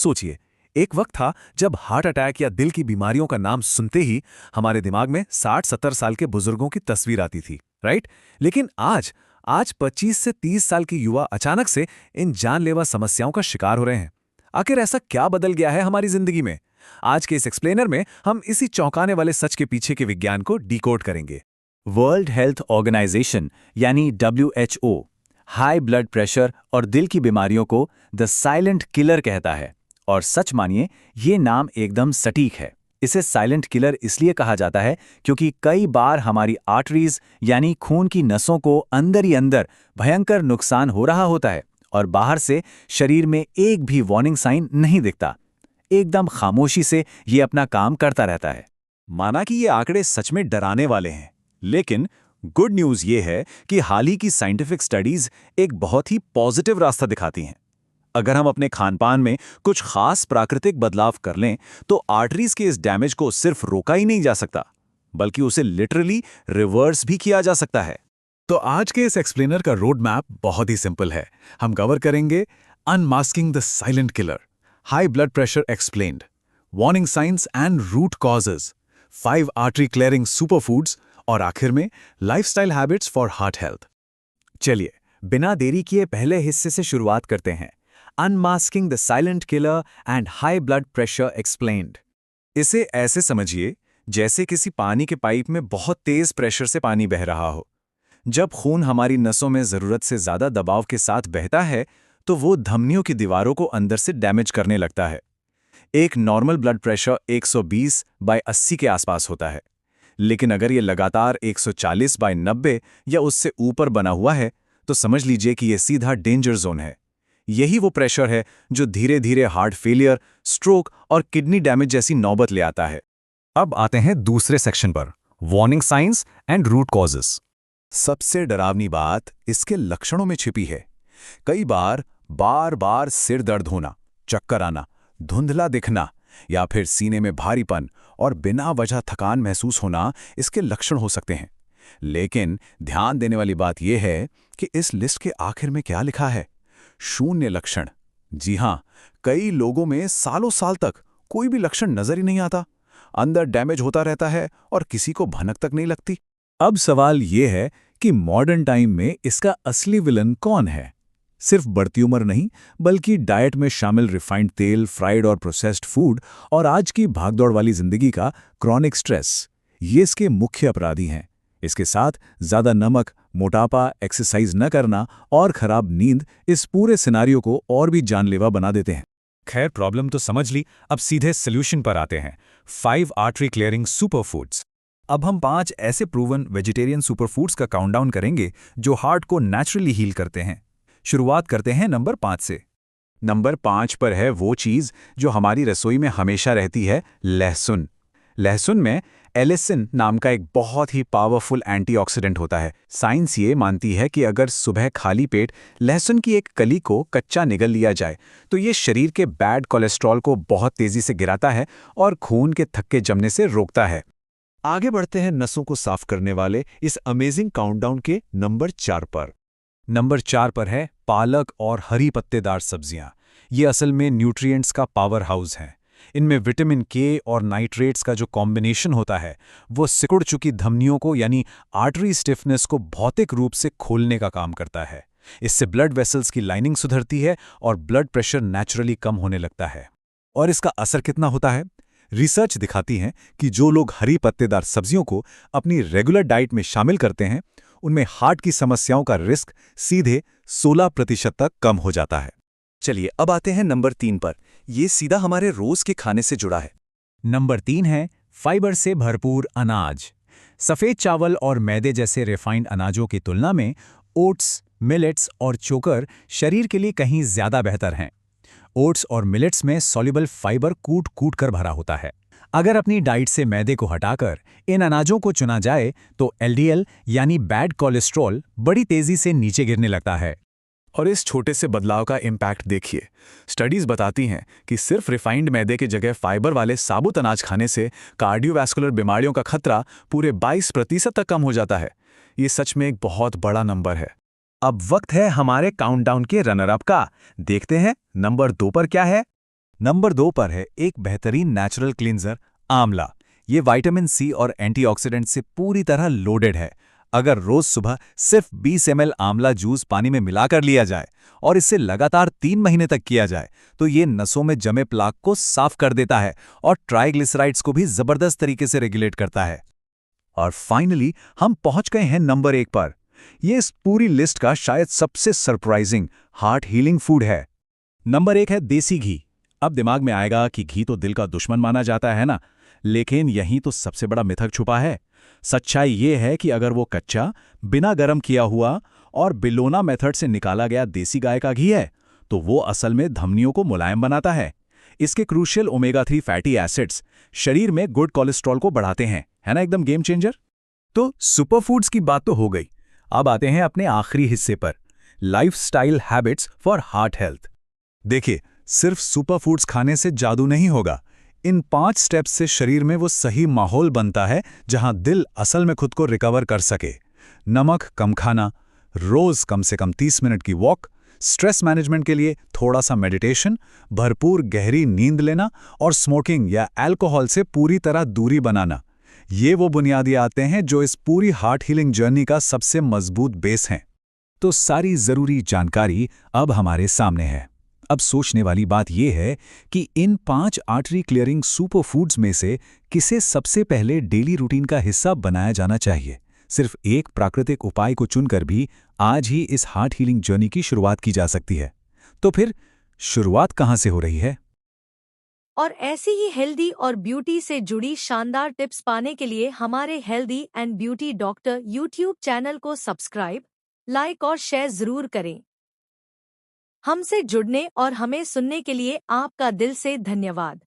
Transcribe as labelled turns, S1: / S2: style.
S1: सोचिए, एक वक्त था जब हार्ट अटैक या दिल की बीमारियों का नाम सुनते ही हमारे दिमाग में 60-70 साल के बुजुर्गों की तस्वीर आती थी, राइट? लेकिन आज आज 25 से 30 साल के युवा अचानक से इन जानलेवा समस्याओं का शिकार हो रहे हैं। आखिर ऐसा क्या बदल गया है हमारी जिंदगी में? आज के इस एक्सप्लेनर में हम इसी चौंकाने वाले सच के पीछे के विज्ञान को डिकोड करेंगे।
S2: वर्ल्ड हेल्थ ऑर्गेनाइजेशन यानी WHO हाई ब्लड प्रेशर और दिल की बीमारियों को द साइलेंट किलर कहता है। और सच मानिए, ये नाम एकदम सटीक है। इसे साइलेंट किलर इसलिए कहा जाता है क्योंकि कई बार हमारी आर्टरीज यानी खून की नसों को अंदर ही अंदर भयंकर नुकसान हो रहा होता है और बाहर से शरीर में एक भी वार्निंग साइन नहीं दिखता। एकदम खामोशी से ये अपना काम करता रहता है।
S1: माना कि ये आंकड़े सच में डराने वाले हैं, लेकिन गुड न्यूज़ ये है कि हाल ही की साइंटिफिक स्टडीज एक बहुत ही पॉजिटिव रास्ता दिखाती हैं। अगर हम अपने खानपान में कुछ खास प्राकृतिक बदलाव कर लें तो आर्टरीज के इस डैमेज को सिर्फ रोका ही नहीं जा सकता, बल्कि उसे लिटरली रिवर्स भी किया जा सकता है। तो आज के इस एक्सप्लेनर का रोड मैप बहुत ही सिंपल है। हम कवर करेंगे unmasking the silent killer, high blood pressure explained, warning signs and root causes, 5 artery clearing superfoods और आखिर में lifestyle habits for heart health. चलिए, बिना देरी किए पहले हिस्से से शुरुआत करते हैं। Unmasking the silent killer and high blood pressure explained. इसे ऐसे समझिए जैसे किसी पानी के पाइप में बहुत तेज प्रेशर से पानी बह रहा हो। जब खून हमारी नसों में जरूरत से ज्यादा दबाव के साथ बहता है तो वो धमनियों की दीवारों को अंदर से डैमेज करने लगता है। एक नॉर्मल ब्लड प्रेशर 120/80 के आसपास होता है, लेकिन अगर ये लगातार 140/90 या उससे ऊपर बना हुआ है तो समझ लीजिए कि ये सीधा डेंजर जोन है। यही वो प्रेशर है जो धीरे धीरे हार्ट फेलियर, स्ट्रोक और किडनी डैमेज जैसी नौबत ले आता है। अब आते हैं दूसरे सेक्शन पर, warning signs and root causes. सबसे डरावनी बात इसके लक्षणों में छिपी है। कई बार बार सिर दर्द होना, चक्कर आना, धुंधला दिखना या फिर सीने में भारीपन और बिना वजह थकान महसूस होना इसके लक्षण हो सकते हैं। लेकिन ध्यान देने वाली बात यह है कि इस लिस्ट के आखिर में क्या लिखा है? शून्य लक्षण। जी हां, कई लोगों में सालों साल तक कोई भी लक्षण नजर ही नहीं आता। अंदर डैमेज होता रहता है और किसी को भनक तक नहीं लगती। अब सवाल यह है कि मॉडर्न टाइम में इसका असली विलन कौन है? सिर्फ बढ़ती उम्र नहीं, बल्कि डाइट में शामिल रिफाइंड तेल, फ्राइड और प्रोसेस्ड फूड और आज की भागदौड़ वाली जिंदगी का क्रॉनिक स्ट्रेस, ये इसके मुख्य अपराधी हैं। इसके साथ ज्यादा नमक, मोटापा, एक्सरसाइज न करना और खराब नींद इस पूरे सिनारियो को और भी जानलेवा बना देते हैं। खैर, प्रॉब्लम तो समझ ली, अब सीधे सोल्यूशन पर आते हैं। 5 आर्टरी क्लियरिंग सुपरफूड्स। अब हम 5 ऐसे प्रूवन वेजिटेरियन सुपरफूड्स का काउंटडाउन करेंगे जो हार्ट को नेचुरली हील करते हैं। शुरुआत करते हैं नंबर 5 से। नंबर 5 पर है वो चीज जो हमारी रसोई में हमेशा रहती है, लहसुन। लहसुन में एलिसिन नाम का एक बहुत ही पावरफुल एंटीऑक्सीडेंट होता है। साइंस ये मानती है कि अगर सुबह खाली पेट लहसुन की एक कली को कच्चा निगल लिया जाए तो ये शरीर के बैड कोलेस्ट्रॉल को बहुत तेजी से गिराता है और खून के थक्के जमने से रोकता है। आगे बढ़ते हैं नसों को साफ करने वाले इस अमेजिंग काउंटडाउन के नंबर 4 पर। नंबर 4 पर है पालक और हरी पत्तेदार सब्जियां। ये असल में न्यूट्रिएंट्स का पावर हाउस हैं। इनमें विटामिन के और नाइट्रेट्स का जो कॉम्बिनेशन होता है वो सिकुड़ चुकी धमनियों को यानी आर्टरी स्टिफनेस को भौतिक रूप से खोलने का काम करता है। इससे ब्लड वेसल्स की लाइनिंग सुधरती है और ब्लड प्रेशर नेचुरली कम होने लगता है। और इसका असर कितना होता है? रिसर्च दिखाती है कि जो लोग हरी पत्तेदार सब्जियों को अपनी रेगुलर डाइट में शामिल करते हैं उनमें हार्ट की समस्याओं का रिस्क सीधे 16% तक कम हो जाता है। चलिए, अब आते हैं नंबर 3 पर। ये सीधा हमारे रोज के खाने से जुड़ा है। नंबर 3 है फाइबर से भरपूर अनाज। सफ़ेद चावल और मैदे जैसे रिफाइंड अनाजों की तुलना में ओट्स, मिलेट्स और चोकर शरीर के लिए कहीं ज्यादा बेहतर हैं। ओट्स और मिलेट्स में सॉल्युबल फाइबर कूट कूट कर भरा होता है। अगर अपनी डाइट से मैदे को हटाकर इन अनाजों को चुना जाए तो LDL यानी बैड कोलेस्ट्रॉल बड़ी तेजी से नीचे गिरने लगता है। और इस छोटे से बदलाव का इम्पैक्ट देखिए। स्टडीज बताती हैं कि सिर्फ रिफाइंड मैदे की जगह फाइबर वाले साबुत अनाज खाने से कार्डियोवैस्कुलर बीमारियों का खतरा पूरे 22% तक कम हो जाता है। ये सच में एक बहुत बड़ा नंबर है। अब वक्त है हमारे काउंटडाउन के रनर अप का। देखते हैं नंबर 2 पर क्या है। नंबर 2 पर है एक बेहतरीन नेचुरल क्लींजर आंवला। ये विटामिन सी और एंटीऑक्सीडेंट से पूरी तरह लोडेड है। अगर रोज सुबह सिर्फ 20 ml आंवला जूस पानी में मिलाकर लिया जाए और इसे लगातार 3 महीने तक किया जाए तो ये नसों में जमे प्लाक को साफ कर देता है और ट्राइग्लिसराइड्स को भी जबरदस्त तरीके से रेगुलेट करता है। और फाइनली हम पहुंच गए हैं नंबर 1 पर। ये इस पूरी लिस्ट का शायद सबसे सरप्राइजिंग हार्ट हीलिंग फूड है। नंबर 1 है देसी घी। अब दिमाग में आएगा कि घी तो दिल का दुश्मन माना जाता है ना, लेकिन यहीं तो सबसे बड़ा मिथक छुपा है। सच्चाई ये है कि अगर वो कच्चा, बिना गर्म किया हुआ और बिलोना मेथड से निकाला गया देसी गाय का घी है, तो वो असल में धमनियों को मुलायम बनाता है। इसके क्रूशियल ओमेगा 3 फैटी एसिड्स शरीर में गुड कोलेस्ट्रॉल को बढ़ाते हैं, है ना, एकदम गेम चेंजर। तो सुपरफूड्स की बात तो हो गई। अब आते हैं अपने आखिरी हिस्से पर, lifestyle habits for heart health. देखिए, सिर्फ सुपरफूड्स खाने से जादू नहीं होगा। इन 5 स्टेप्स से शरीर में वो सही माहौल बनता है जहां दिल असल में खुद को रिकवर कर सके। नमक कम खाना, रोज कम से कम 30 मिनट की वॉक, स्ट्रेस मैनेजमेंट के लिए थोड़ा सा मेडिटेशन, भरपूर गहरी नींद लेना और स्मोकिंग या अल्कोहल से पूरी तरह दूरी बनाना। ये वो बुनियादी आते हैं जो इस पूरी हार्ट हीलिंग जर्नी का सबसे मजबूत बेस हैं। तो सारी जरूरी जानकारी अब हमारे सामने है। अब सोचने वाली बात यह है कि इन 5 आर्टरी क्लियरिंग सुपरफूड्स में से किसे सबसे पहले डेली रूटीन का हिस्सा बनाया जाना चाहिए। सिर्फ एक प्राकृतिक उपाय को चुनकर भी आज ही इस हार्ट हीलिंग जर्नी की शुरुआत की जा सकती है। तो फिर शुरुआत कहां से हो रही है?
S3: और ऐसी ही हेल्दी और ब्यूटी से जुड़ी शानदार टिप्स पाने के लिए हमारे healthy and beauty doctor YouTube channel को सब्सक्राइब, लाइक और शेयर जरूर करें। हमसे जुड़ने और हमें सुनने के लिए आपका दिल से धन्यवाद।